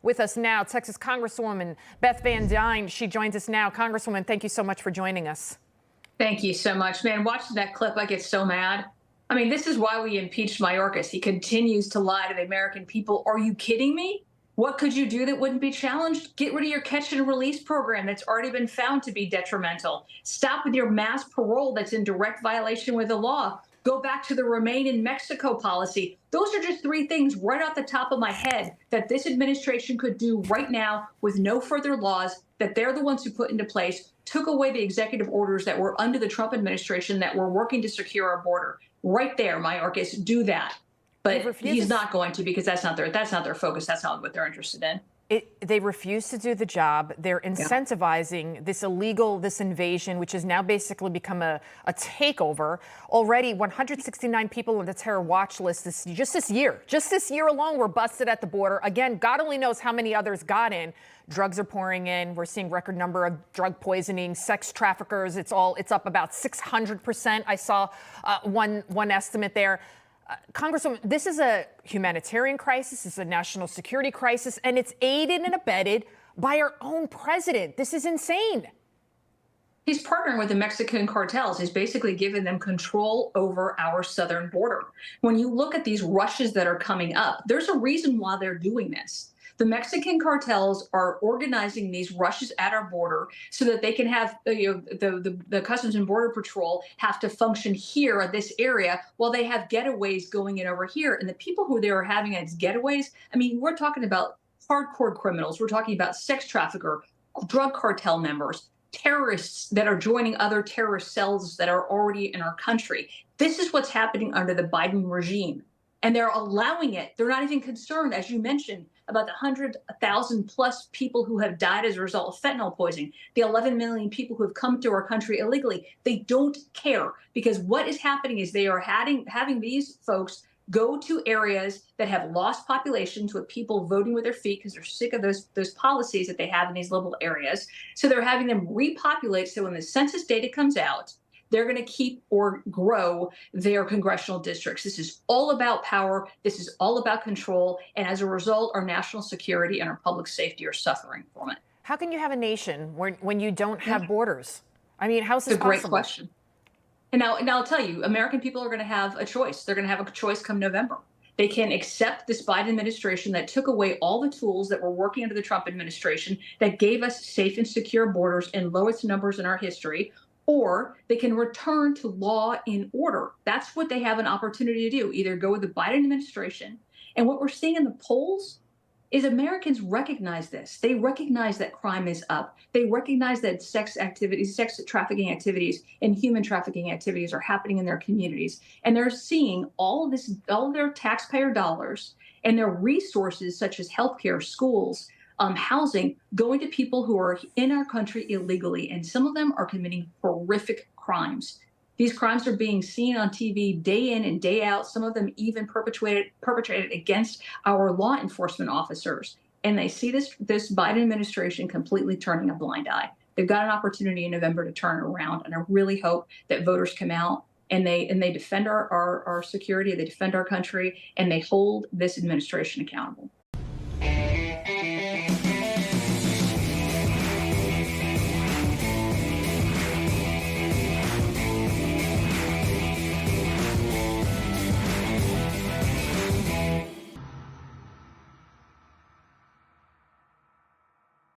with us now, Texas Congresswoman Beth Van Duyne. She joins us now. Congresswoman, thank you so much for joining us. Thank you so much, man. Watching that clip, I get so mad. I mean, this is why we impeached Mayorkas. He continues to lie to the American people. Are you kidding me? What could you do that wouldn't be challenged? Get rid of your catch and release program that's already been found to be detrimental. Stop with your mass parole that's in direct violation with the law. Go back to the Remain in Mexico policy. Those are just three things right off the top of my head that this administration could do right now with no further laws that they're the ones who put into place, took away the executive orders that were under the Trump administration that were working to secure our border. Right there, Mayorkas, do that. But he's not going to, because that's not their focus. That's not what they're interested in. They refuse to do the job. They're incentivizing this invasion, which has now basically become a takeover. Already 169 people on the terror watch list just this year alone were busted at the border. Again, God only knows how many others got in. Drugs are pouring in. We're seeing record number of drug poisoning, sex traffickers. It's up about 600%. I saw one estimate there. Congresswoman, this is a humanitarian crisis, it's a national security crisis, and it's aided and abetted by our own president. This is insane. He's partnering with the Mexican cartels. He's basically given them control over our southern border. When you look at these rushes that are coming up, there's a reason why they're doing this. The Mexican cartels are organizing these rushes at our border so that they can have the Customs and Border Patrol have to function here at this area while they have getaways going in over here. And the people who they are having as getaways, I mean, we're talking about hardcore criminals. We're talking about sex trafficker, drug cartel members, terrorists that are joining other terrorist cells that are already in our country. This is what's happening under the Biden regime. And they're allowing it. They're not even concerned, as you mentioned, about the 100,000 plus people who have died as a result of fentanyl poisoning, the 11 million people who have come to our country illegally. They don't care, because what is happening is they are having these folks go to areas that have lost populations with people voting with their feet because they're sick of those policies that they have in these liberal areas. So they're having them repopulate. So when the census data comes out, they're going to keep or grow their congressional districts. This is all about power. This is all about control. And as a result, our national security and our public safety are suffering from it. How can you have a nation when you don't have borders? I mean, how is this possible? It's a great possible? question. And now I'll tell you, American people are going to have a choice. They're going to have a choice come November. They can accept this Biden administration that took away all the tools that were working under the Trump administration that gave us safe and secure borders and lowest numbers in our history, or they can return to law and order. That's what they have an opportunity to do, either go with the Biden administration. And what we're seeing in the polls is Americans recognize this. They recognize that crime is up. They recognize that sex trafficking activities and human trafficking activities are happening in their communities. And they're seeing all of their taxpayer dollars and their resources, such as healthcare, schools, housing, going to people who are in our country illegally, and some of them are committing horrific crimes. These crimes are being seen on TV day in and day out, some of them even perpetrated against our law enforcement officers. And they see this Biden administration completely turning a blind eye. They've got an opportunity in November to turn it around, and I really hope that voters come out and they defend our security, they defend our country, and they hold this administration accountable.